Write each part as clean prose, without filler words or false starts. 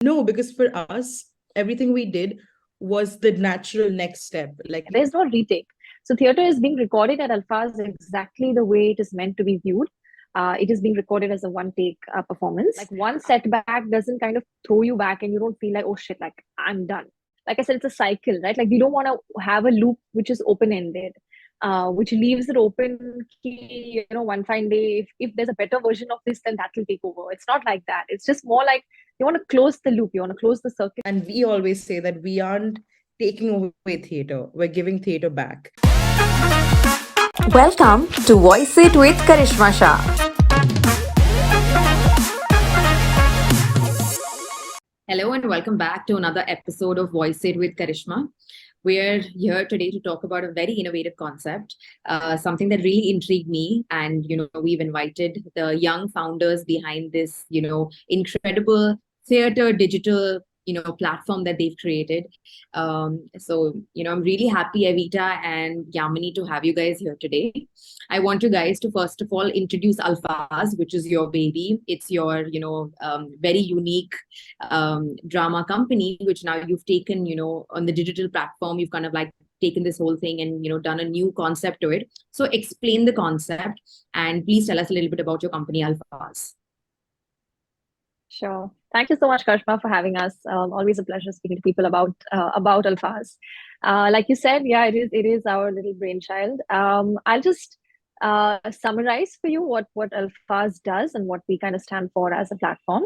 No, because for us, everything we did was the natural next step. Like, There's no retake. So theater is being recorded at Alfaaz exactly the way it is meant to be viewed. It is being recorded as a one take performance. Like one setback doesn't kind of throw you back and you don't feel like, oh shit, like I'm done. Like I said, it's a cycle, right? Like you don't want to have a loop which is open ended, which leaves it open. One fine day, if there's a better version of this, then that will take over. It's not like that. It's just more like you want to close the loop, you want to close the circle. and we always say that we aren't taking away theater, we're giving theater back. Welcome to Voice It with Karishma Shah. Hello and welcome back to another episode of Voice It with Karishma. We're here today to talk about a very innovative concept, something that really intrigued me. And, we've invited the young founders behind this, incredible theater digital, platform that they've created. I'm really happy, Evita and Yamini, to have you guys here today. I want you guys to first of all introduce Alfaaz, which is your baby. It's your, very unique drama company, which now you've taken, on the digital platform, you've kind of like taken this whole thing and, done a new concept to it. So explain the concept and please tell us a little bit about your company, Alfaaz. Sure. Thank you so much, Karishma, for having us. Always a pleasure speaking to people about Alfaaz. Like you said, yeah, it is our little brainchild. I'll just summarize for you what Alfaaz does and what we kind of stand for as a platform.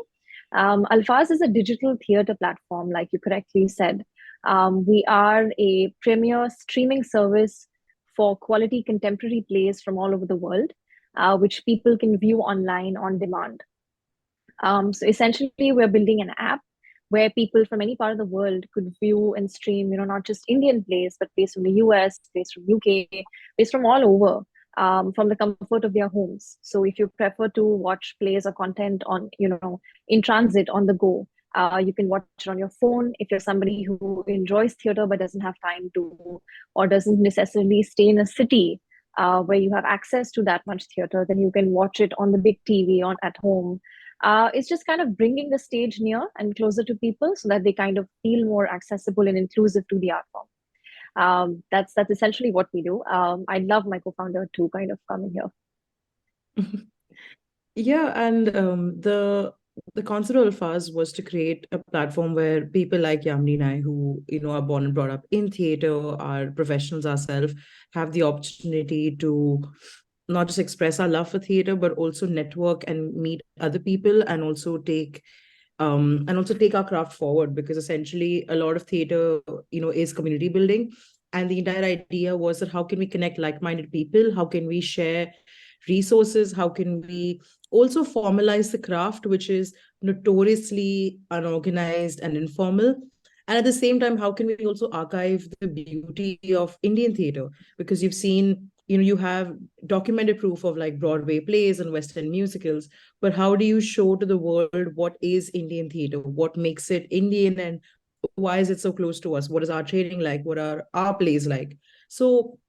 Alfaaz is a digital theater platform, like you correctly said. We are a premier streaming service for quality contemporary plays from all over the world, which people can view online on demand. So essentially, we're building an app where people from any part of the world could view and stream, not just Indian plays, but plays from the US, plays from UK, plays from all over, from the comfort of their homes. So if you prefer to watch plays or content on, in transit on the go, you can watch it on your phone. If you're somebody who enjoys theater but doesn't have time to, or doesn't necessarily stay in a city where you have access to that much theater, then you can watch it on the big TV on at home. It's just kind of bringing the stage near and closer to people so that they kind of feel more accessible and inclusive to the art form. That's essentially what we do. I'd love my co-founder to kind of come in here. Yeah, and the concept of Alfaz was to create a platform where people like Yamini and I, who are born and brought up in theater, are professionals ourselves, have the opportunity to not just express our love for theater, but also network and meet other people, and also take our craft forward. Because essentially, a lot of theater, is community building, and the entire idea was that how can we connect like-minded people? How can we share resources? How can we also formalize the craft, which is notoriously unorganized and informal? And at the same time, how can we also archive the beauty of Indian theater? Because you've seen, you have documented proof of like Broadway plays and Western musicals, but how do you show to the world what is Indian theater? What makes it Indian, and why is it so close to us? What is our training like? What are our plays like? So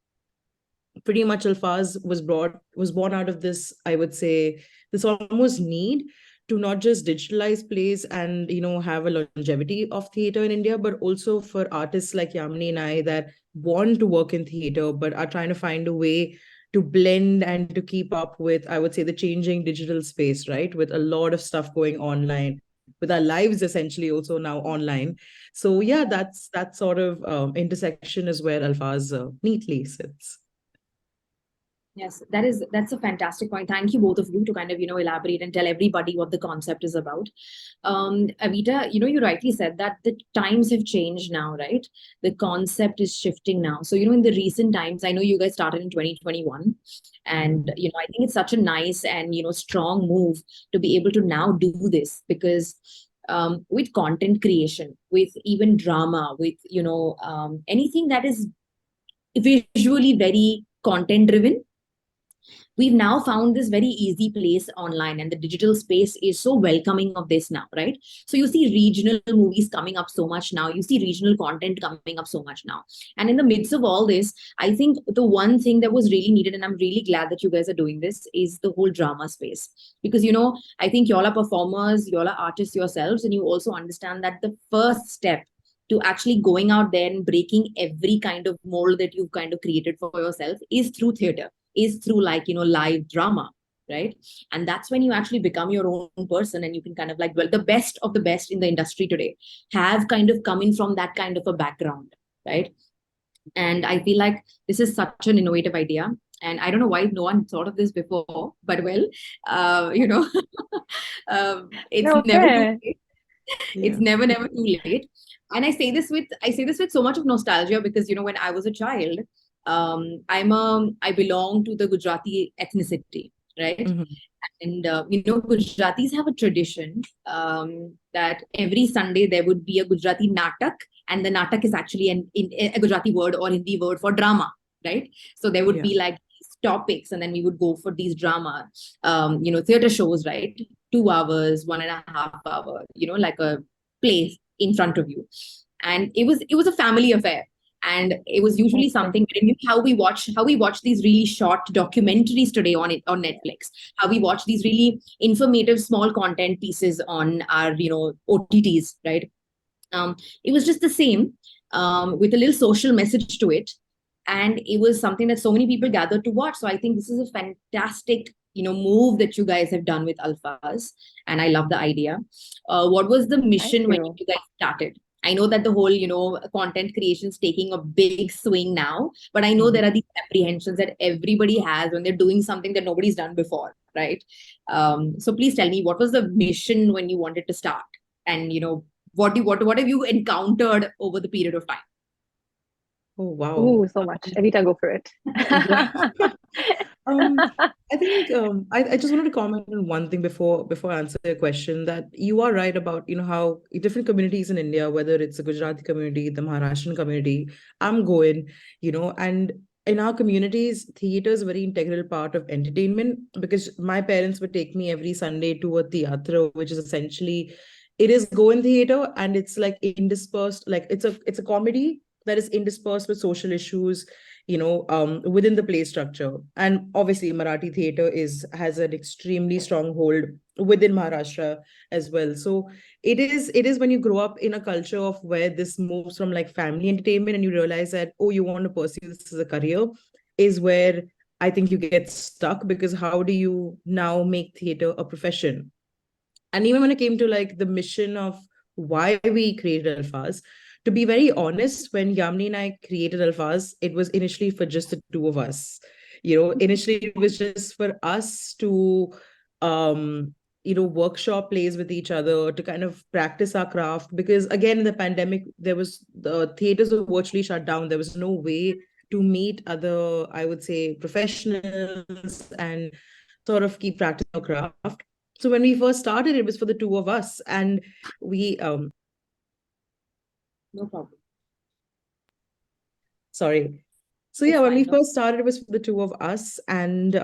pretty much Alfaz was born out of this, I would say, this almost need to not just digitalize plays and have a longevity of theater in India, but also for artists like Yamini and I that want to work in theater but are trying to find a way to blend and to keep up with, I would say, the changing digital space, right? With a lot of stuff going online, with our lives essentially also now online. So yeah, that sort of intersection is where Alfaz neatly sits. Yes, that's a fantastic point. Thank you both of you to kind of elaborate and tell everybody what the concept is about. Avita, you rightly said that the times have changed now, right? The concept is shifting now. So in the recent times, I know you guys started in 2021, and I think it's such a nice and strong move to be able to now do this because with content creation, with even drama, with anything that is visually very content driven, we've now found this very easy place online, and the digital space is so welcoming of this now, right? So you see regional movies coming up so much now, you see regional content coming up so much now. And in the midst of all this, I think the one thing that was really needed, and I'm really glad that you guys are doing this, is the whole drama space. Because, I think y'all are performers, y'all are artists yourselves, and you also understand that the first step to actually going out there and breaking every kind of mold that you've kind of created for yourself is through theater, is through, like, live drama, right? And that's when you actually become your own person, and you can kind of, like, well, the best of the best in the industry today have kind of come in from that kind of a background, right? And I feel like this is such an innovative idea. And I don't know why no one thought of this before, but well, it's No, never too fair. late. It's Yeah. never too late. And I say this with so much of nostalgia, because when I was a child, I belong to the Gujarati ethnicity, right? Mhm. And Gujaratis have a tradition, that every Sunday there would be a Gujarati natak, and the natak is actually a Gujarati word or Hindi word for drama, right? So there would Yeah. be like these topics, and then we would go for these drama, theater shows, right? 2 hours, 1.5 hour, like a play in front of you. And it was a family affair. And it was usually That's true. something, how we watch these really short documentaries today on Netflix, how we watch these really informative small content pieces on our OTTs, right? It was just the same, with a little social message to it. And it was something that so many people gathered to watch. So I think this is a fantastic move that you guys have done with Alfaaz. And I love the idea. What was the Thank mission when you. you guys started? I know that the whole content creation is taking a big swing now, but I know Mhm. there are these apprehensions that everybody has when they're doing something that nobody's done before, right? So please tell me, what was the mission when you wanted to start? And what have you encountered over the period of time? Oh, wow. Ooh, so much. Evita, go for it. Yeah. Um, I think I just wanted to comment on one thing before I answer your question, that you are right about how different communities in India, whether it's the Gujarati community, the Maharashtrian community, I'm going, and in our communities, theater is a very integral part of entertainment, because my parents would take me every Sunday to a theatre, which is essentially, it is go in theater, and it's like interspersed, like it's a comedy that is interspersed with social issues, within the play structure. And obviously, Marathi theater has an extremely strong hold within Maharashtra as well. So it is when you grow up in a culture of where this moves from like family entertainment, and you realize that, oh, you want to pursue this as a career, is where I think you get stuck, because how do you now make theater a profession? And even when it came to like the mission of why we created Alfaz, to be very honest, when Yamini and I created Alfaz, it was initially for just the two of us. Initially it was just for us to workshop plays with each other, to kind of practice our craft, because again, in the pandemic, the theaters were virtually shut down. There was no way to meet other, I would say, professionals and sort of keep practicing our craft. So when we first started, it was for the two of us, and we No problem. sorry. So It's yeah, when we fine. No. first started, it was for the two of us, and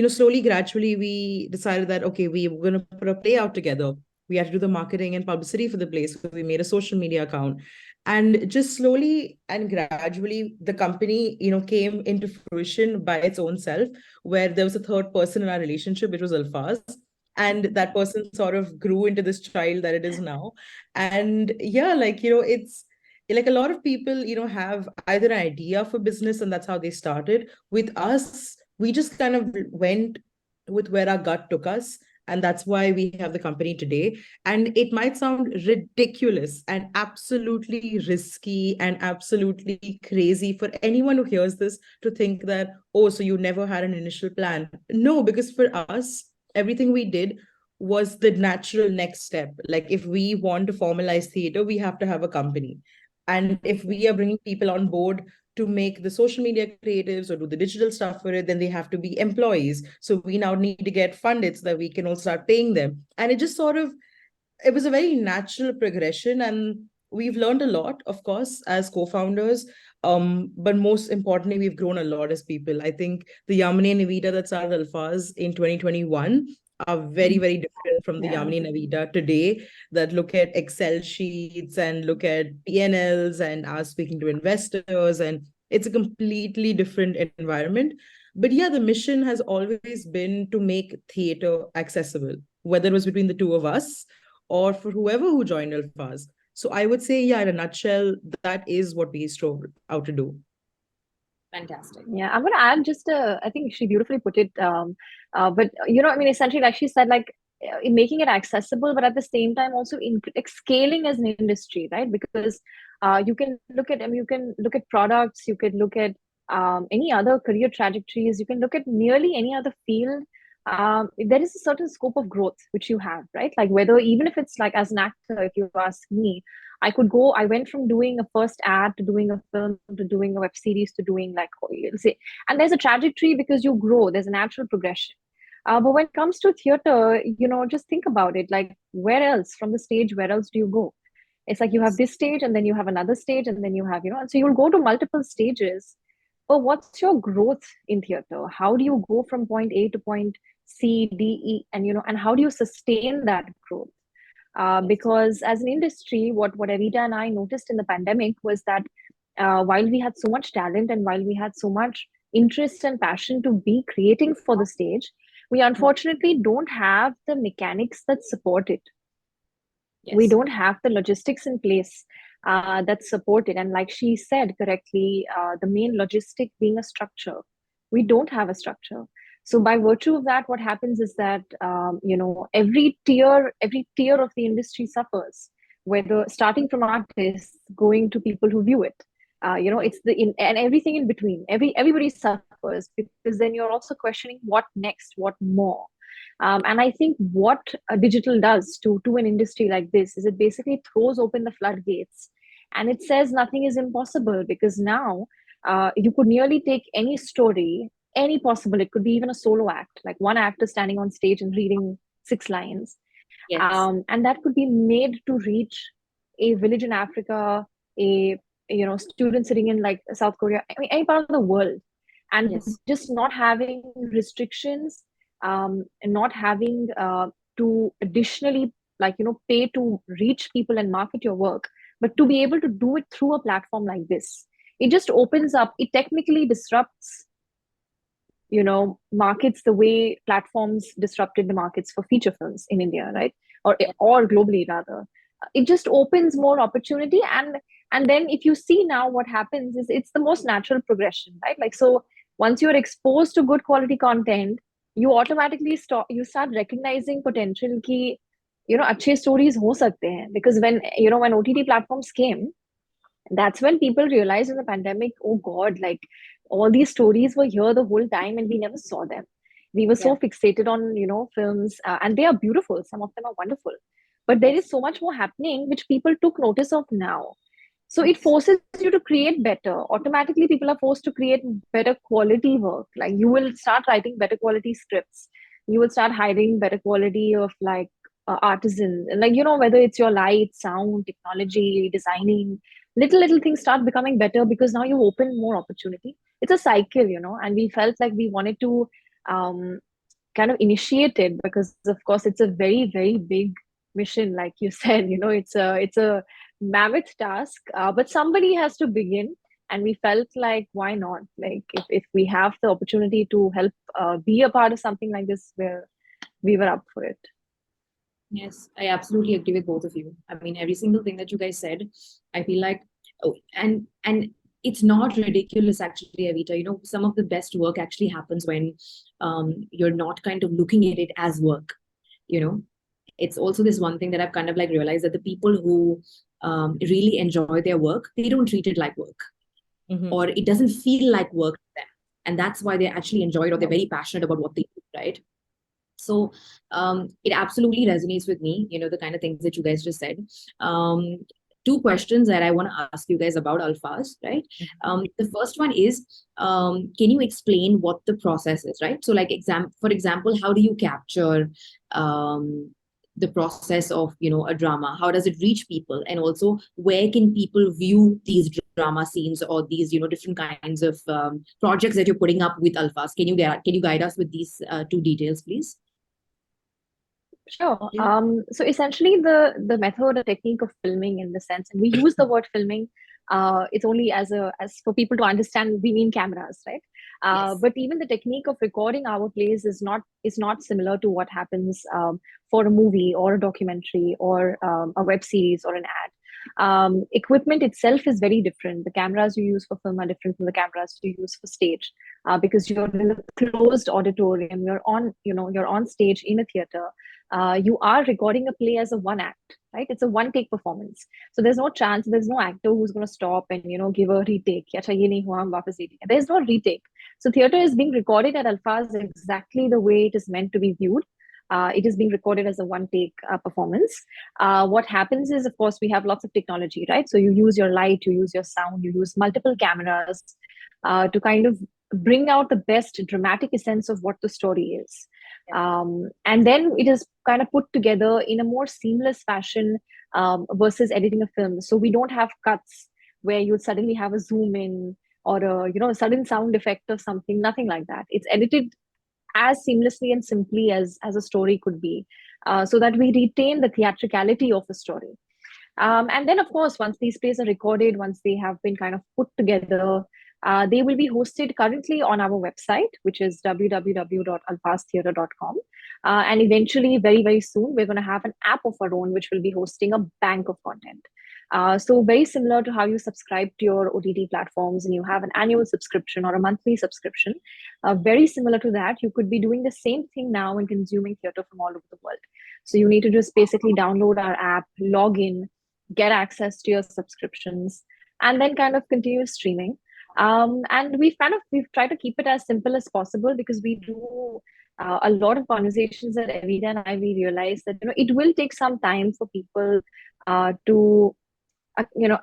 slowly, gradually, we decided that okay, we were going to put a play out together. We had to do the marketing and publicity for the play, so we made a social media account, and just slowly and gradually, the company came into fruition by its own self, where there was a third person in our relationship, which was Alfaz. And that person sort of grew into this child that it is now. And yeah, like, it's like a lot of people, have either an idea for business, and that's how they started. With us, we just kind of went with where our gut took us, and that's why we have the company today. And it might sound ridiculous and absolutely risky and absolutely crazy for anyone who hears this to think that, oh, so you never had an initial plan. No, because for us, everything we did was the natural next step. Like, if we want to formalize theater, we have to have a company. And if we are bringing people on board to make the social media creatives or do the digital stuff for it, then they have to be employees. So we now need to get funded so that we can all start paying them. And it just sort of, it was a very natural progression. And we've learned a lot, of course, as co-founders. But most importantly, we've grown a lot as people. I think the Yamini and Evita that started Alfaaz in 2021 are very, very different from the Yeah. Yamini and Evita today that look at Excel sheets and look at P&Ls and are speaking to investors. And it's a completely different environment. But yeah, the mission has always been to make theater accessible, whether it was between the two of us or for whoever who joined Alfaaz. So I would say, yeah, in a nutshell, that is what we strove out to do. Fantastic. Yeah, I'm gonna add just I think she beautifully put it. But I mean, essentially, like she said, like in making it accessible, but at the same time also in like scaling as an industry, right? Because you can look at, I mean, you can look at products, you could look at any other career trajectories, you can look at nearly any other field. There is a certain scope of growth which you have, right? Like whether even if it's like as an actor, if you ask me, I went from doing a first ad to doing a film to doing a web series to doing like, you'll say, and there's a trajectory because you grow, there's a natural progression. But when it comes to theater, just think about it. Like, where else from the stage, where else do you go? It's like you have this stage and then you have another stage and then you have, and so you'll go to multiple stages. But what's your growth in theater? How do you go from point A to point C, D, E, and how do you sustain that growth? Because as an industry, what Evita and I noticed in the pandemic was that while we had so much talent and while we had so much interest and passion to be creating for the stage, we unfortunately don't have the mechanics that support it. Yes. We don't have the logistics in place that support it. And like she said correctly, the main logistic being a structure. We don't have a structure. So by virtue of that, what happens is that every tier of the industry suffers. Whether starting from artists, going to people who view it, it's and everything in between. Everybody suffers because then you're also questioning what next, what more. And I think what digital does to an industry like this is it basically throws open the floodgates, and it says nothing is impossible because now you could nearly take any story, any possible. It could be even a solo act, like one actor standing on stage and reading 6 lines, Yes. and that could be made to reach a village in Africa, a student sitting in like South Korea, I mean, any part of the world, and Yes. just not having restrictions, and not having to additionally pay to reach people and market your work, but to be able to do it through a platform like this. It just opens up, it technically disrupts markets the way platforms disrupted the markets for feature films in India, right? Or globally rather. It just opens more opportunity, and then if you see now what happens is it's the most natural progression, right? Like, so once you're exposed to good quality content, you automatically start recognizing potential ki अच्छे stories हो सकते हैं, because when when OTT platforms came, that's when people realized in the pandemic, oh God, like all these stories were here the whole time and we never saw them. We were so fixated on, films, and they are beautiful. Some of them are wonderful, but there is so much more happening which people took notice of now. So it forces you to create better. Automatically, people are forced to create better quality work. Like you will start writing better quality scripts. You will start hiring better quality of like artisans. Like, whether it's your light, sound, technology, designing, little things start becoming better because now you open more opportunity. It's a cycle, and we felt like we wanted to kind of initiate it because, of course, it's a very, very big mission. Like you said, it's a mammoth task, but somebody has to begin, and we felt like, why not? Like if we have the opportunity to help be a part of something like this, where we were up for it. Yes, I absolutely agree with both of you. I mean, every single thing that you guys said, I feel like, and it's not ridiculous actually, Evita. Some of the best work actually happens when you're not kind of looking at it as work. It's also this one thing that I've kind of like realized, that the people who really enjoy their work, they don't treat it like work, or it doesn't feel like work to them, and that's why they actually enjoy it, or they're very passionate about what they do, right? So it absolutely resonates with me, the kind of things that you guys just said. 2 questions that I want to ask you guys about Alfaaz, right? The first one is, can you explain what the process is, right? So like for example, how do you capture the process of, a drama? How does it reach people? And also, where can people view these drama scenes or these, different kinds of projects that you're putting up with Alfaaz? Can you guide us with these two details, please? Sure. Yeah. So essentially the method or technique of filming, in the sense, and we use the word filming, it's only as for people to understand, we mean cameras, right? Yes. But even the technique of recording our plays is not similar to what happens for a movie or a documentary or a web series or an ad. Equipment itself is very different. The cameras you use for film are different from the cameras you use for stage, because you're in a closed auditorium. You're on stage in a theater. You are recording a play as a one act, right? It's a one take performance. So there's no actor who's going to stop and give a retake. "Acha, ye nahi hua, hum wapas dekenge." There's no retake. So theater is being recorded at Alfaaz exactly the way it is meant to be viewed. It is being recorded as a one take performance. What happens is, of course, we have lots of technology, right? So you use your light, you use your sound, you use multiple cameras to kind of bring out the best dramatic essence of what the story is. And then it is kind of put together in a more seamless fashion versus editing a film. So we don't have cuts where you would suddenly have a zoom in or a sudden sound effect or something. Nothing like that. It's edited as seamlessly and simply as a story could be, so that we retain the theatricality of the story. And then, of course, once these plays are recorded, once they have been kind of put together, they will be hosted currently on our website, which is www.alfaaztheatre.com. And eventually, very, very soon, we're going to have an app of our own, which will be hosting a bank of content. So very similar to how you subscribe to your OTT platforms and you have an annual subscription or a monthly subscription, very similar to that, you could be doing the same thing now and consuming theater from all over the world. So you need to just basically download our app, log in, get access to your subscriptions, and then kind of continue streaming. And we've tried to keep it as simple as possible, because we do a lot of conversations at Evita and I. We realize that it will take some time for people to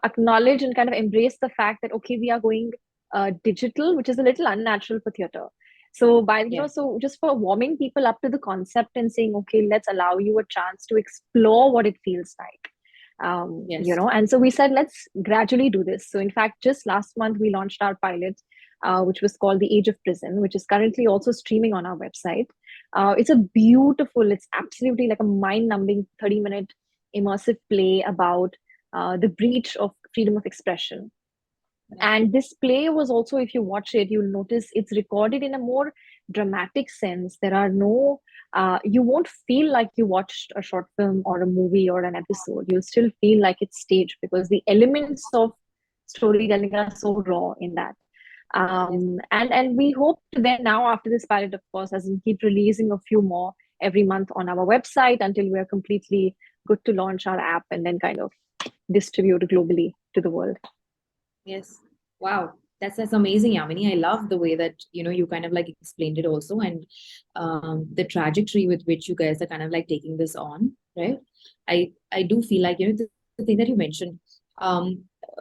acknowledge and kind of embrace the fact that, okay, we are going digital, which is a little unnatural for theater. So so just for warming people up to the concept and saying, okay, let's allow you a chance to explore what it feels like. And so we said, let's gradually do this. So in fact, just last month we launched our pilot, which was called The Age of Prison, which is currently also streaming on our website. It's absolutely like a mind-numbing 30-minute immersive play about the breach of freedom of expression. And this play was also, if you watch it, you'll notice it's recorded in a more dramatic sense. There are no, you won't feel like you watched a short film or a movie or an episode. You'll still feel like it's staged, because the elements of storytelling are so raw in that. And we hope to then, now after this pilot, of course, as in keep releasing a few more every month on our website until we are completely good to launch our app and then kind of distribute globally to the world. Yes. Wow. That's amazing, Yamini. I love the way that, you kind of like explained it also, and the trajectory with which you guys are kind of like taking this on, right? I do feel like, the thing that you mentioned,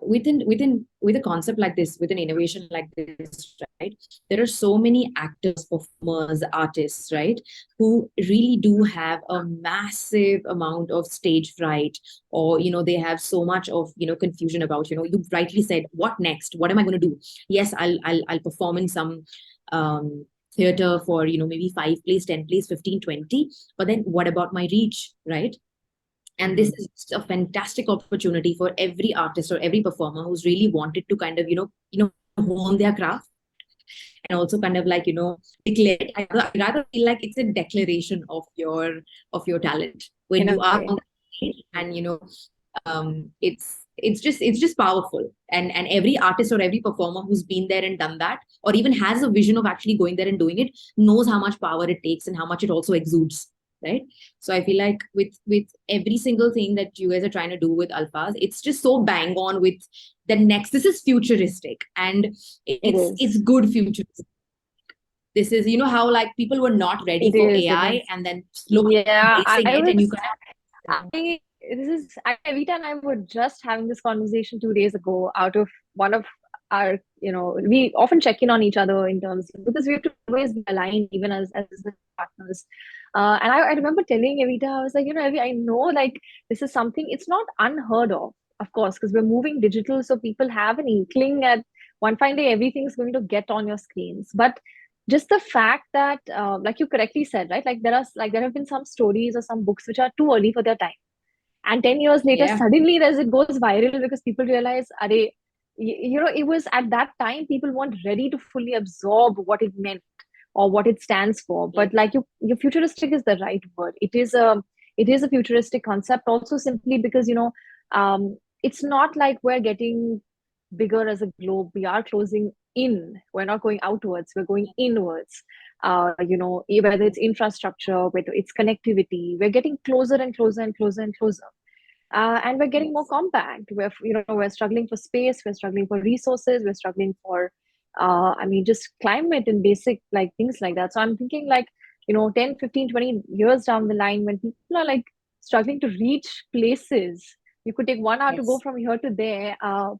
with a concept like this, with an innovation like this, right? There are so many actors, performers, artists, right, who really do have a massive amount of stage fright, or they have so much of confusion about, you rightly said, what next? What am I going to do? Yes, I'll perform in some theater for maybe 5 plays, 10 plays, 15, 20, but then what about my reach, right? And this is a fantastic opportunity for every artist or every performer who's really wanted to kind of hone their craft, and also kind of like declare it. I rather feel like it's a declaration of your talent when you are on stage, and it's just powerful, and every artist or every performer who's been there and done that, or even has a vision of actually going there and doing it, knows how much power it takes and how much it also exudes, right? So I feel like with every single thing that you guys are trying to do with Alfaaz, it's just so bang on with the next. This is futuristic, and it's good futuristic. This is, how like people were not ready for AI, and then slowly embracing it, and you Evita and I were just having this conversation 2 days ago out of one of our, we often check in on each other in terms, because we have to always be aligned, even as partners. And I remember telling Evita, I was like, Evie, I know like this is something, it's not unheard of course, because we're moving digital. So people have an inkling at one fine day, everything's going to get on your screens. But just the fact that, like you correctly said, right? Like there have been some stories or some books which are too early for their time. And 10 years later, Yeah. suddenly it goes viral because people realize, are it was at that time people weren't ready to fully absorb what it meant or what it stands for. Yeah. But like your futuristic is the right word. It is a futuristic concept also, simply because it's not like we're getting bigger as a globe. We are closing in. We're not going outwards. We're going inwards. Whether it's infrastructure, whether it's connectivity, we're getting closer and closer and closer and closer. And we're getting more Yes. compact. We're struggling for space, we're struggling for resources, we're struggling for just climate and basic like things like that. So I'm thinking like 10, 15, 20 years down the line, when people are like struggling to reach places, you could take 1 hour to go Yes. from here to there,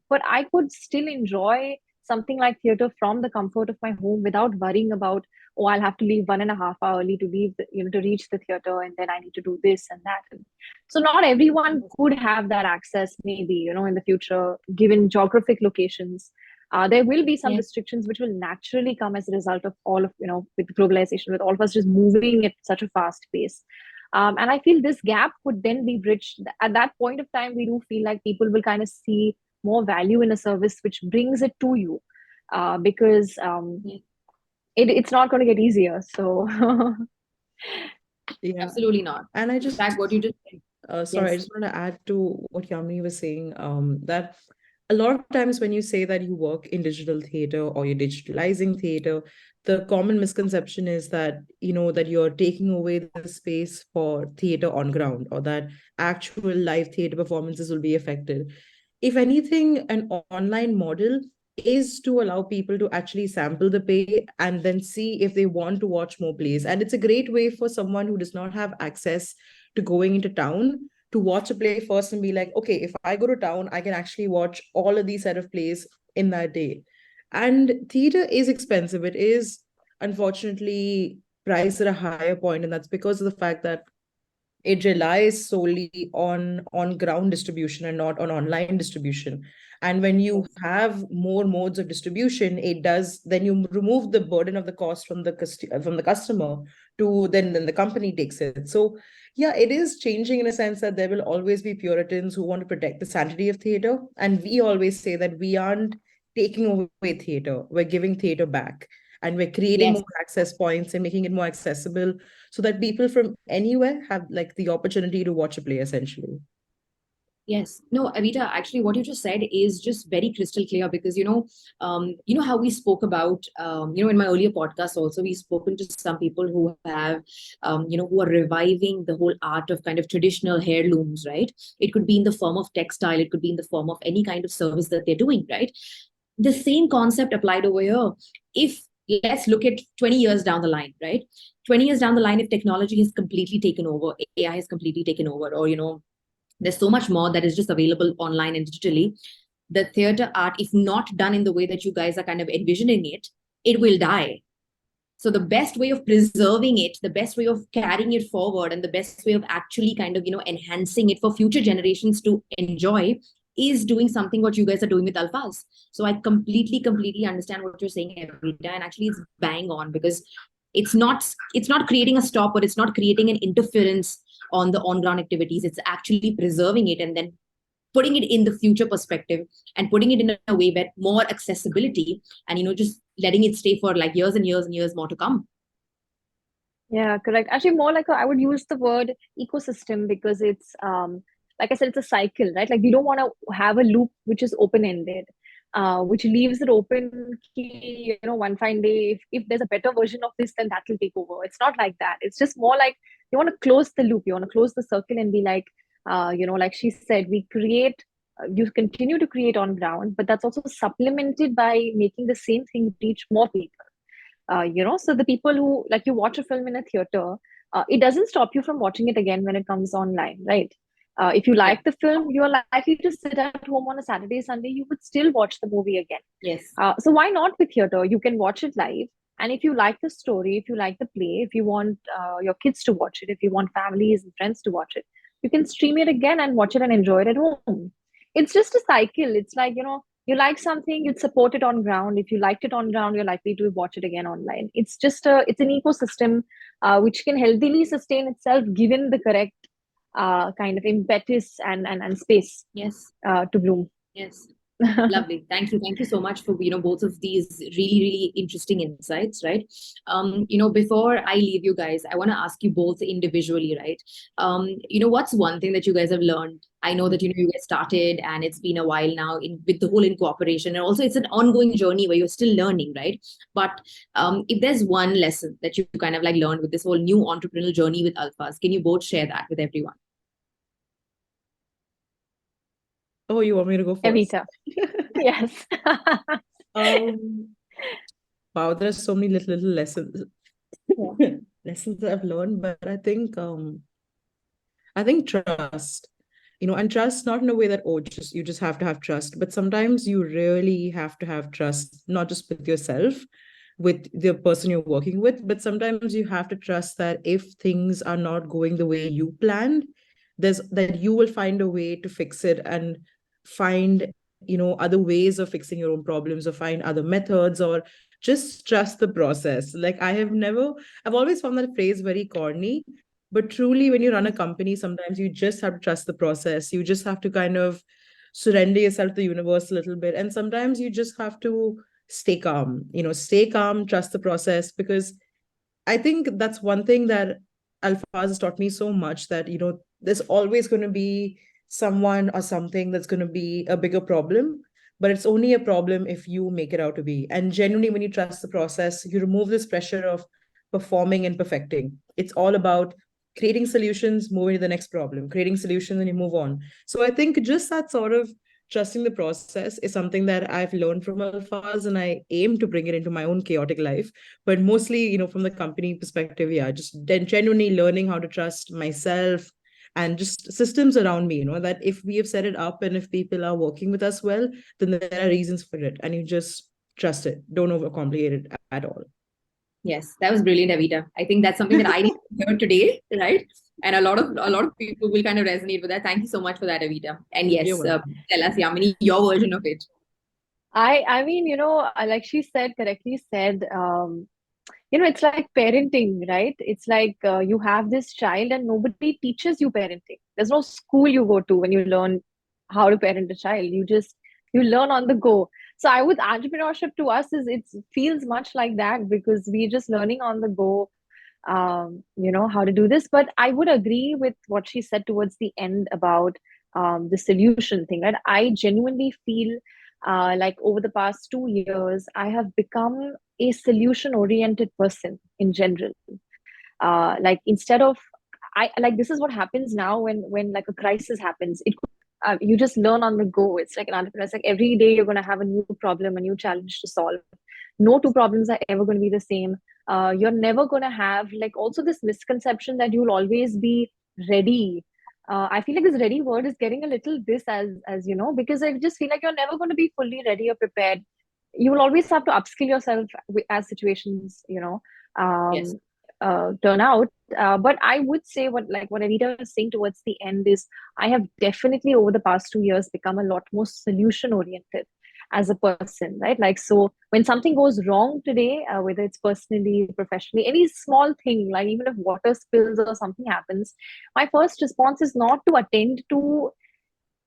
but I could still enjoy something like theater from the comfort of my home without worrying about, oh, I'll have to leave 1.5 hour early to leave to reach the theater, and then I need to do this and that. And so not everyone could have that access, maybe, in the future, given geographic locations. There will be some Yeah. restrictions which will naturally come as a result of all of, with globalization, with all of us just moving at such a fast pace. And I feel this gap would then be bridged. At that point of time, we do feel like people will kind of see more value in a service which brings it to you, because Yeah. it's not going to get easier. So, Yeah. Absolutely not. And I In just, fact, what you just said. sorry, I Yes. just want to add to what Yamini was saying, that a lot of times when you say that you work in digital theater or you're digitalizing theater, the common misconception is that, that you're taking away the space for theater on ground, or that actual live theater performances will be affected. If anything, an online model is to allow people to actually sample the play and then see if they want to watch more plays. And it's a great way for someone who does not have access to going into town to watch a play first and be like, okay, if I go to town, I can actually watch all of these set of plays in that day. And theater is expensive. It is unfortunately priced at a higher point, and that's because of the fact that it relies solely on ground distribution and not on online distribution. And when you Yes. have more modes of distribution, it does, then you remove the burden of the cost from the customer, to then the company takes it. So yeah, it is changing in a sense that there will always be Puritans who want to protect the sanctity of theater, and we always say that we aren't taking away theater, we're giving theater back, and we're creating Yes. more access points and making it more accessible, so that people from anywhere have like the opportunity to watch a play essentially. Yes. No, Avita, actually, what you just said is just very crystal clear because, how we spoke about, in my earlier podcast also, we've spoken to some people who have, who are reviving the whole art of kind of traditional heirlooms, right? It could be in the form of textile, it could be in the form of any kind of service that they're doing, right? The same concept applied over here. If let's look at 20 years down the line, right? 20 years down the line, if technology has completely taken over, AI has completely taken over, or, there's so much more that is just available online and digitally. The theater art, if not done in the way that you guys are kind of envisioning it, it will die. So the best way of preserving it, the best way of carrying it forward, and the best way of actually kind of, enhancing it for future generations to enjoy is doing something what you guys are doing with Alfaaz. So I completely understand what you're saying, Evita, and actually it's bang on because it's not creating a stop, or it's not creating an interference on the on-ground activities. It's actually preserving it and then putting it in the future perspective and putting it in a way where more accessibility and just letting it stay for like years and years and years more to come. yeah, correct. Actually, more like I would use the word ecosystem, because it's like I said, it's a cycle, right? Like we don't want to have a loop which is open ended, which leaves it open. One fine day, if there's a better version of this, then that will take over. It's not like that. It's just more like you want to close the loop, you want to close the circle, and be like, like she said, we create. You continue to create on ground, but that's also supplemented by making the same thing reach more people. So the people who, like, you watch a film in a theater, it doesn't stop you from watching it again when it comes online, right? If you Yeah. like the film, you're likely to sit at home on a Saturday, Sunday, you would still watch the movie again. Yes. So why not with theater? You can watch it live. And if you like the story, if you like the play, if you want your kids to watch it, if you want families and friends to watch it, you can stream it again and watch it and enjoy it at home. It's just a cycle. It's like, you like something, you'd support it on ground. If you liked it on ground, you're likely to watch it again online. It's an ecosystem which can healthily sustain itself given the correct kind of impetus and space Yes. to bloom. Yes. Lovely. Thank you. Thank you so much for, both of these really, really interesting insights, right? Before I leave you guys, I want to ask you both individually, right? What's one thing that you guys have learned? I know that, you guys started and it's been a while now with the whole incorporation, and also it's an ongoing journey where you're still learning, right? But if there's one lesson that you kind of like learned with this whole new entrepreneurial journey with Alfaaz, can you both share that with everyone? Oh, you want me to go first? Evita. Yes. Wow, there's so many little lessons Yeah. lessons that I've learned, but I think trust, and trust not in a way that, oh, you just have to have trust, but sometimes you really have to have trust, not just with yourself, with the person you're working with, but sometimes you have to trust that if things are not going the way you planned, there's that you will find a way to fix it and find, other ways of fixing your own problems, or find other methods, or just trust the process. Like I've always found that phrase very corny, but truly, when you run a company, sometimes you just have to trust the process. You just have to kind of surrender yourself to the universe a little bit. And sometimes you just have to stay calm, trust the process. Because I think that's one thing that Alfaz has taught me so much, that, there's always going to be someone or something that's going to be a bigger problem. But it's only a problem if you make it out to be. And genuinely, when you trust the process, you remove this pressure of performing and perfecting. It's all about creating solutions, moving to the next problem, creating solutions, and you move on. So I think just that sort of trusting the process is something that I've learned from Alfaz, and I aim to bring it into my own chaotic life. But mostly, from the company perspective, yeah, just genuinely learning how to trust myself and just systems around me, that if we have set it up and if people are working with us well, then there are reasons for it. And you just trust it. Don't overcomplicate it at all. Yes, that was brilliant, Evita. I think that's something that I need to hear today, right? And a lot of people will kind of resonate with that. Thank you so much for that, Evita. And yes, tell us, Yamini, your version of it. I mean, like she said, correctly said, it's like parenting, right? It's like you have this child and nobody teaches you parenting. There's no school you go to when you learn how to parent a child. You learn on the go. So I would entrepreneurship to us is it feels much like that, because we're just learning on the go, how to do this. But I would agree with what she said towards the end about the solution thing, right? I genuinely feel like over the past 2 years, I have become a solution oriented person in general. Like instead of I like this is what happens now when like a crisis happens. You just learn on the go. It's like an entrepreneur. It's like every day you're going to have a new problem, a new challenge to solve. No two problems are ever going to be the same. You're never going to have like also this misconception that you'll always be ready. I feel like this ready word is getting a little this as because I just feel like you're never going to be fully ready or prepared. You will always have to upskill yourself as situations Yes. turn out. But I would say what Anita was saying towards the end is I have definitely over the past 2 years become a lot more solution oriented as a person, right? Like, so when something goes wrong today, whether it's personally, professionally, any small thing, like even if water spills or something happens, my first response is not to attend to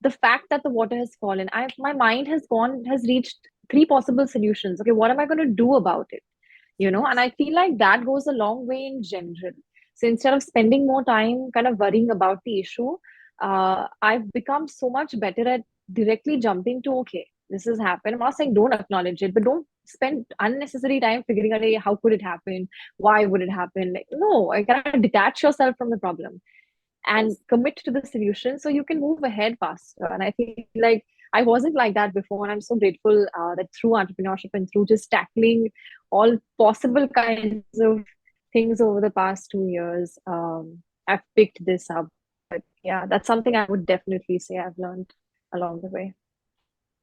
the fact that the water has fallen. My mind has reached three possible solutions. Okay, what am I going to do about it? And I feel like that goes a long way in general. So instead of spending more time kind of worrying about the issue, I've become so much better at directly jumping to, okay, this has happened. I'm not saying don't acknowledge it, but don't spend unnecessary time figuring out, hey, how could it happen? Why would it happen? Like, no, I kind of detach yourself from the problem and commit to the solution so you can move ahead faster. And I feel like I wasn't like that before, and I'm so grateful that through entrepreneurship and through just tackling all possible kinds of things over the past 2 years, I've picked this up. But yeah, that's something I would definitely say I've learned along the way.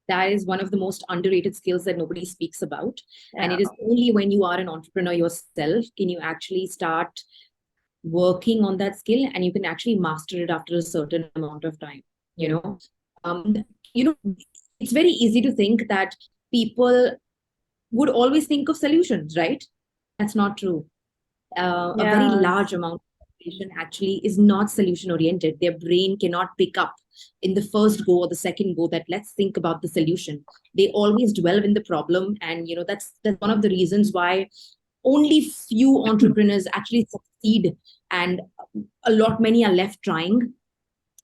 that is one of the most underrated skills that nobody speaks about. And it Yeah. is only when you are an entrepreneur yourself can you actually start working on that skill, and you can actually master it after a certain amount of time. You know, um, you know, it's very easy to think that people would always think of solutions, right? That's not true. A very Yeah. large amount of population actually is not solution oriented. Their brain cannot pick up in the first go or the second go that let's think about the solution. They always dwell in the problem, and that's one of the reasons why only few entrepreneurs actually succeed, and a lot many are left trying,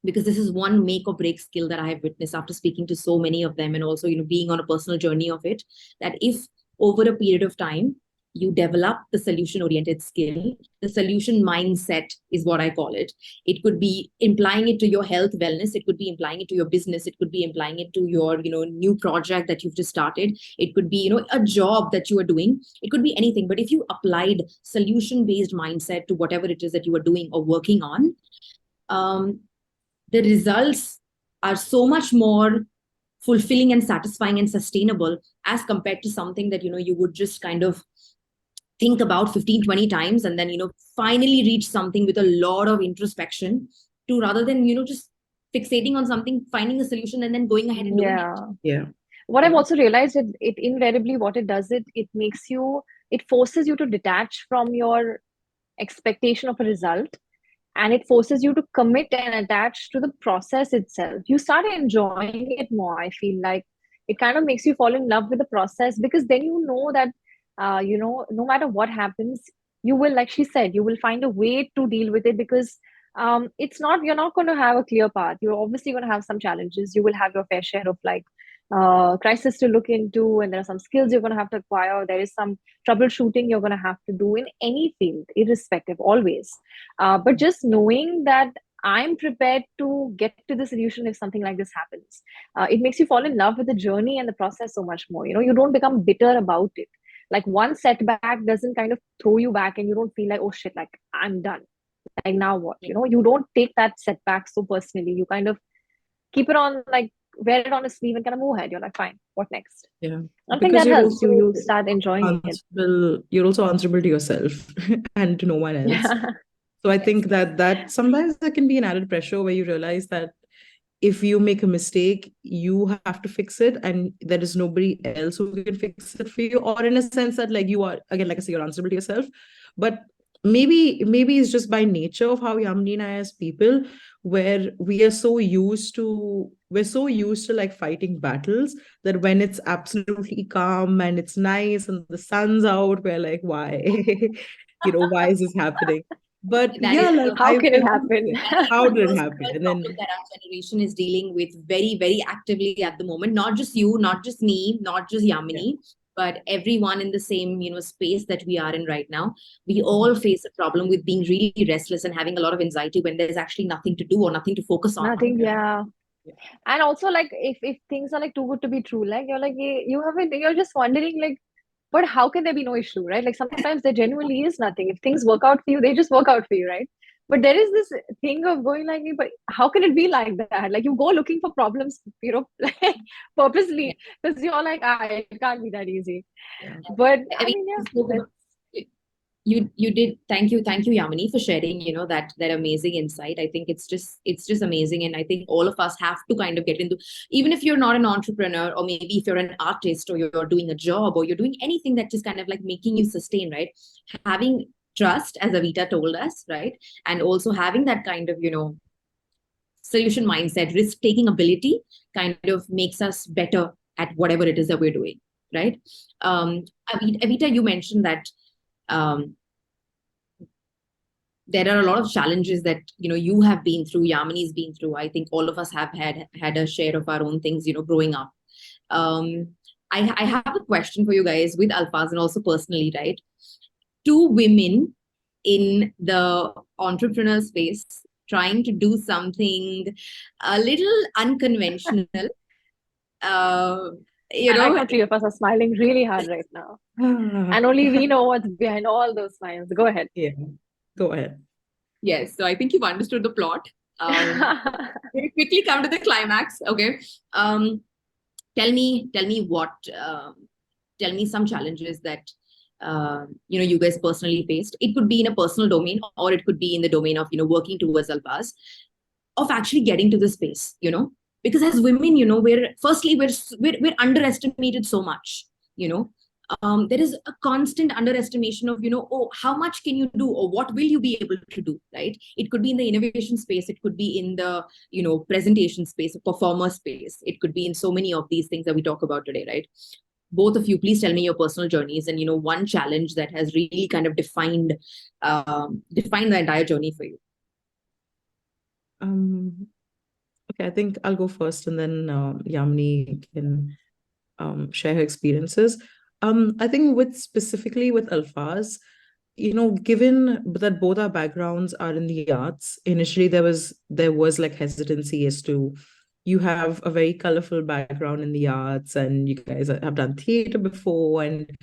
because this is one make or break skill that I have witnessed after speaking to so many of them, and also being on a personal journey of it, that if over a period of time you develop the solution oriented skill, the solution mindset is what I call it. It could be implying it to your health wellness, it could be implying it to your business, it could be implying it to your new project that you've just started, it could be a job that you are doing, it could be anything. But if you applied solution based mindset to whatever it is that you are doing or working on, um, the results are so much more fulfilling and satisfying and sustainable as compared to something that you would just kind of think about 15-20 times, and then finally reach something with a lot of introspection, to rather than just fixating on something, finding a solution, and then going ahead and doing it. Yeah. What I've also realized, it invariably, what it does, it forces you to detach from your expectation of a result, and it forces you to commit and attach to the process itself. You start enjoying it more. I feel like it kind of makes you fall in love with the process, because then you know that no matter what happens, you will, like she said, you will find a way to deal with it, because you're not going to have a clear path. You're obviously going to have some challenges. You will have your fair share of like crisis to look into, and there are some skills you're going to have to acquire. There is some troubleshooting you're going to have to do in any field, irrespective, always. But just knowing that I'm prepared to get to the solution if something like this happens, it makes you fall in love with the journey and the process so much more. You don't become bitter about it. Like one setback doesn't kind of throw you back, and you don't feel like, oh shit, like I'm done. Like now what? You don't take that setback so personally. You kind of keep it on, like wear it on a sleeve and kind of move ahead. You're like, fine, what next? Yeah. I think Because that helps you start enjoying it. you're also answerable to yourself and to no one else. Yeah. So I think that sometimes there can be an added pressure where you realize that if you make a mistake, you have to fix it, and there is nobody else who can fix it for you. Or in a sense that, like, you are, again, like I say, you're answerable to yourself. But maybe it's just by nature of how Yamini and I as people, where we're so used to like fighting battles, that when it's absolutely calm and it's nice and the sun's out, we're like, why? Why is this happening? But That yeah, is like How can it happen? how did it first happen? world And then problem that our generation is dealing with very, very actively at the moment. Not just you, not just me, not just Yamini, but everyone in the same, space that we are in right now. We all face a problem with being really restless and having a lot of anxiety when there's actually nothing to do or nothing to focus on. Nothing, yeah. And also, like, if things are like too good to be true, like you're like, you haven't, you're just wondering, like, but how can there be no issue, right? Like sometimes there genuinely is nothing. If things work out for you, they just work out for you, right? But there is this thing of going like, but how can it be like that? Like you go looking for problems, like purposely, because you're like, it can't be that easy. yeah. But I I mean, mean, you spoke about- you did, thank you Yamini for sharing that amazing insight. I think it's just amazing, and I think all of us have to kind of get into, even if you're not an entrepreneur, or maybe if you're an artist, or you're doing a job, or you're doing anything that is kind of like making you sustain, right? Having trust, as Evita told us, right? And also having that kind of solution mindset, risk taking ability, kind of makes us better at whatever it is that we're doing, right? Evita, you mentioned that um, there are a lot of challenges that you have been through, Yamini's been through. I think all of us have had a share of our own things growing up. um, I have a question for you guys, with Alfaaz and also personally, right? Two women in the entrepreneur space trying to do something a little unconventional. uh, I like how three of us are smiling really hard right now. And only we know what's behind all those smiles. Go ahead. Yeah, go ahead. Yes, so I think you've understood the plot. Very quickly come to the climax. Okay. tell me some challenges that you guys personally faced. It could be in a personal domain, or it could be in the domain of working towards Alfaaz, of actually getting to the space. Because as women, we're underestimated so much. you know there is a constant underestimation of, oh, how much can you do, or what will you be able to do, right? It could be in the innovation space, it could be in the presentation space, performer space, it could be in so many of these things that we talk about today, right? Both of you, please tell me your personal journeys, and one challenge that has really kind of defined the entire journey for you. Okay, I think I'll go first, and then Yamini can share her experiences. I think specifically with Alfaaz, given that both our backgrounds are in the arts, initially there was like hesitancy as to, you have a very colorful background in the arts, and you guys have done theater before, and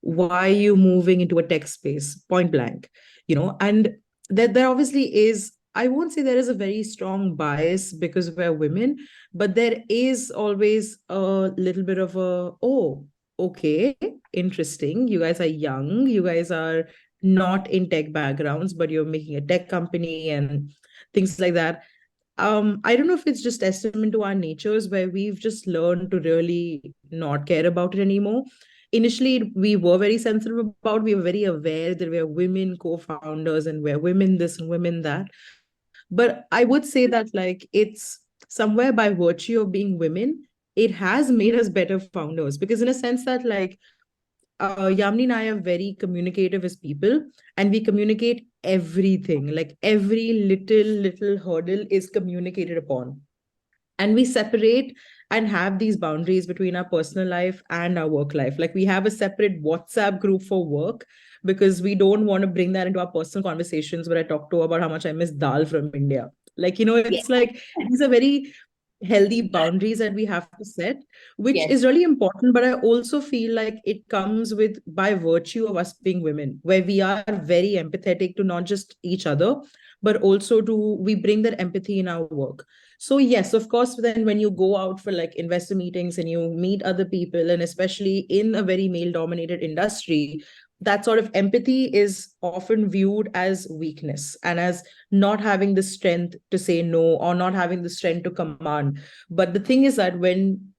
why are you moving into a tech space, point blank? And there obviously is, I won't say there is a very strong bias because we're women, but there is always a little bit of a, oh, okay, interesting, you guys are young, you guys are not in tech backgrounds, but you're making a tech company and things like that. I don't know if it's just testament to our natures, where we've just learned to really not care about it anymore. Initially, we were very sensitive about, we were very aware that we're women co-founders and we're women this and women that. But I would say that, like, it's somewhere by virtue of being women, it has made us better founders, because in a sense that, like, Yamini and I are very communicative as people, and we communicate everything. Like every little hurdle is communicated upon, and we separate and have these boundaries between our personal life and our work life. Like we have a separate WhatsApp group for work, because we don't want to bring that into our personal conversations where I talk to her about how much I miss dal from India. Like, it's like these are very healthy boundaries that we have to set, which Yes. is really important. But I also feel like it comes with by virtue of us being women, where we are very empathetic to not just each other, but also we bring that empathy in our work. So yes, of course, then when you go out for like investor meetings and you meet other people, and especially in a very male dominated industry, that sort of empathy is often viewed as weakness and as not having the strength to say no, or not having the strength to command. But the thing is that when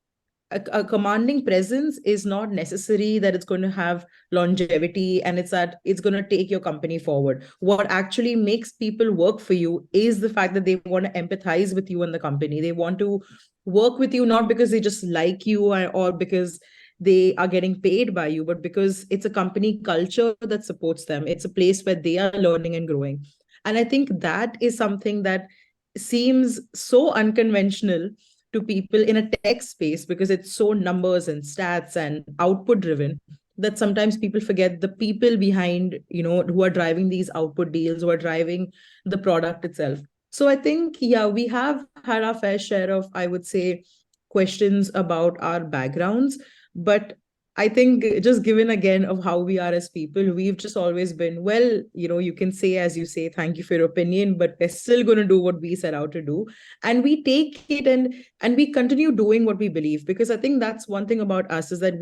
a commanding presence is not necessary that it's going to have longevity, and it's that it's going to take your company forward. What actually makes people work for you is the fact that they want to empathize with you and the company. They want to work with you not because they just like you, or because they are getting paid by you, but because it's a company culture that supports them. It's a place where they are learning and growing. And I think that is something that seems so unconventional to people in a tech space, because it's so numbers and stats and output driven, that sometimes people forget the people behind, who are driving these output deals, who are driving the product itself. So I think, yeah, we have had our fair share of, I would say, questions about our backgrounds. But I think, just given again of how we are as people, we've just always been, well, you can say, as you say, thank you for your opinion, but we're still going to do what we set out to do. And we take it, and we continue doing what we believe, because I think that's one thing about us, is that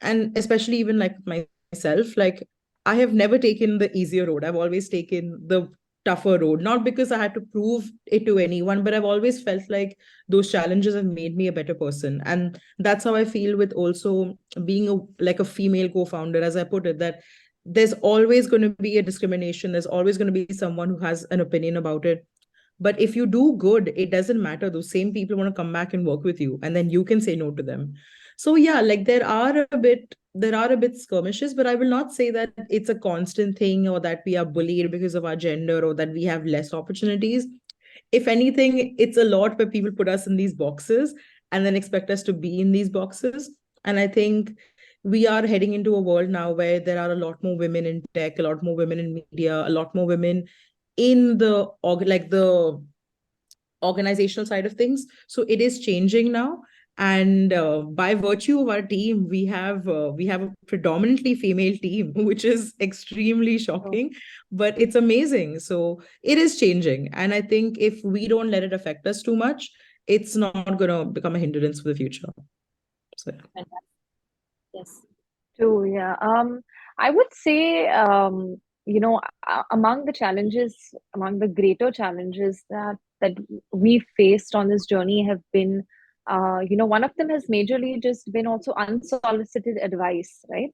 and especially even like myself, like I have never taken the easier road. I've always taken the tougher road, not because I had to prove it to anyone, but I've always felt like those challenges have made me a better person. And that's how I feel with also being like a female co-founder, as I put it, that there's always going to be a discrimination, there's always going to be someone who has an opinion about it. But if you do good, it doesn't matter. Those same people want to come back and work with you, and then you can say no to them. So yeah, like there are a bit skirmishes, but I will not say that it's a constant thing, or that we are bullied because of our gender, or that we have less opportunities. If anything, it's a lot where people put us in these boxes and then expect us to be in these boxes. And I think we are heading into a world now where there are a lot more women in tech, a lot more women in media, a lot more women in the organizational side of things. So it is changing now. And by virtue of our team, we have a predominantly female team, which is extremely shocking, but it's amazing. So it is changing, and I think if we don't let it affect us too much, it's not going to become a hindrance for the future. So yeah. Yes. True, yeah. I would say, among the challenges, among the greater challenges that we faced on this journey have been, one of them has majorly just been also unsolicited advice, right?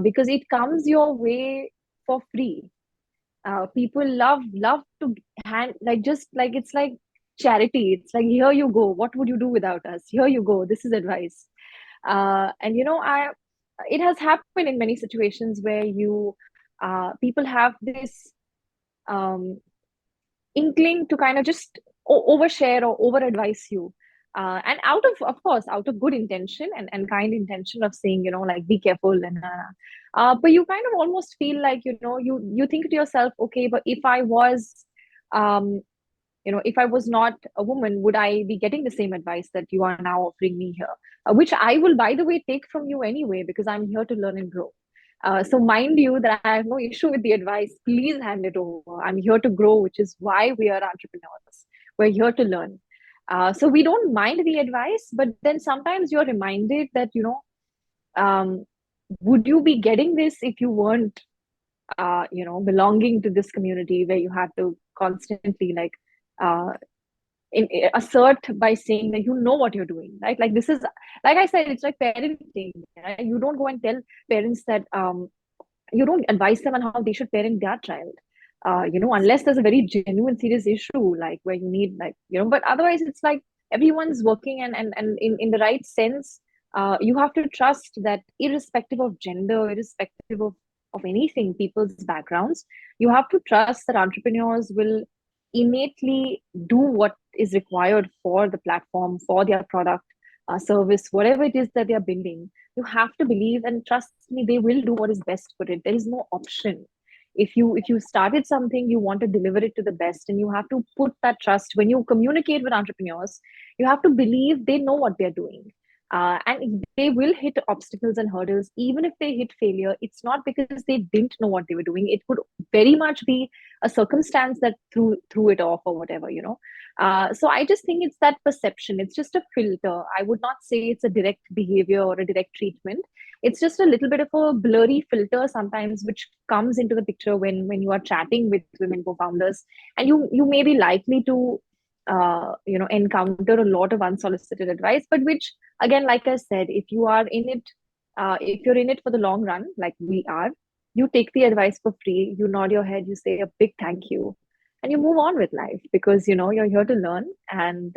Because it comes your way for free. People love to hand, like, just like, it's like charity. It's like, here you go. What would you do without us? Here you go. This is advice. And I it has happened in many situations where people have this um, inkling to kind of just overshare or over advise you, and of course, out of good intention and kind intention of saying, like, be careful, and but you kind of almost feel like, you think to yourself, okay, but um if I was not a woman, would I be getting the same advice that you are now offering me here? Which I will, by the way, take from you anyway, because I'm here to learn and grow. So mind you that I have no issue with the advice. Please hand it over. I'm here to grow, which is why we are entrepreneurs. We're here to learn. So we don't mind the advice, but then sometimes you're reminded that, um, would you be getting this if you weren't, belonging to this community where you have to constantly, like, uh, assert by saying that you know what you're doing, right? Like, this is, like I said, it's like parenting, right? You don't go and tell parents that, you don't advise them on how they should parent their child, unless there's a very genuine serious issue, like, where you need, like, but otherwise it's like everyone's working, and in the right sense, you have to trust that irrespective of gender, irrespective of anything, people's backgrounds, you have to trust that entrepreneurs will innately do what is required for the platform, for their product, service, whatever it is that they're building. You have to believe and trust me, they will do what is best for it. There is no option. If you started something, you want to deliver it to the best, and you have to put that trust. When you communicate with entrepreneurs, you have to believe they know what they're doing, and they will hit obstacles and hurdles. Even if they hit failure, it's not because they didn't know what they were doing. It could very much be a circumstance that threw it off, or whatever, so I just think it's that perception. It's just a filter. I would not say it's a direct behavior or a direct treatment. It's just a little bit of a blurry filter sometimes, which comes into the picture when you are chatting with women co-founders, and you may be likely to encounter a lot of unsolicited advice, but which, again, like I said, if you're in it for the long run, like we are, you take the advice for free, you nod your head, you say a big thank you, and you move on with life, because you're here to learn. And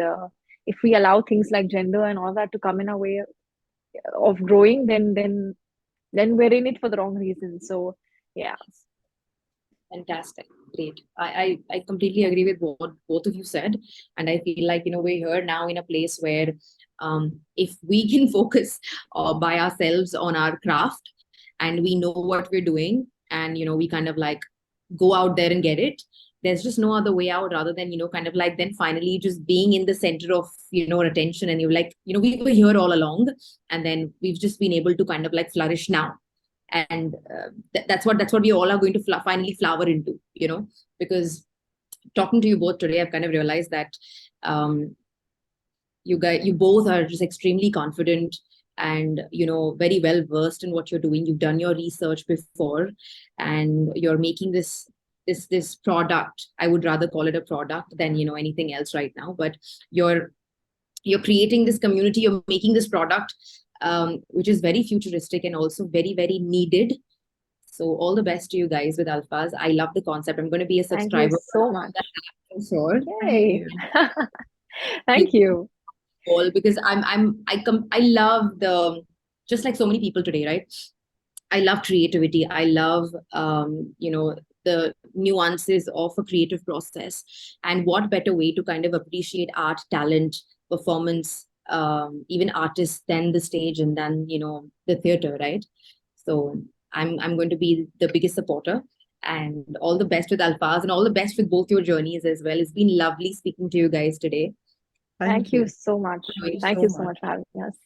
if we allow things like gender and all that to come in our way of growing, then we're in it for the wrong reason. So yeah. Fantastic. Great. I completely agree with what both of you said. And I feel like, we're here now in a place where if we can focus by ourselves on our craft, and we know what we're doing, and, we kind of like go out there and get it, there's just no other way out rather than, kind of like then finally just being in the center of, attention. And you're like, we were here all along, and then we've just been able to kind of like flourish now. And that's what we all are going to finally flower into, because talking to you both today, I've kind of realized that you both are just extremely confident, and very well versed in what you're doing. You've done your research before, and you're making this product. I would rather call it a product than anything else right now, but you're creating this community, you're making this product, which is very futuristic and also very, very needed. So all the best to you guys with Alfaaz. I love the concept. I'm going to be a subscriber. Thank you so much. For sure. Yay. Thank you. All because I love just like so many people today, right? I love creativity. I love the nuances of a creative process, and what better way to kind of appreciate art, talent, performance, even artists than the stage and then the theater, right? So I'm going to be the biggest supporter, and all the best with Alfaaz, and all the best with both your journeys as well. It's been lovely speaking to you guys today. Thank you so much. Thank you so much for having us.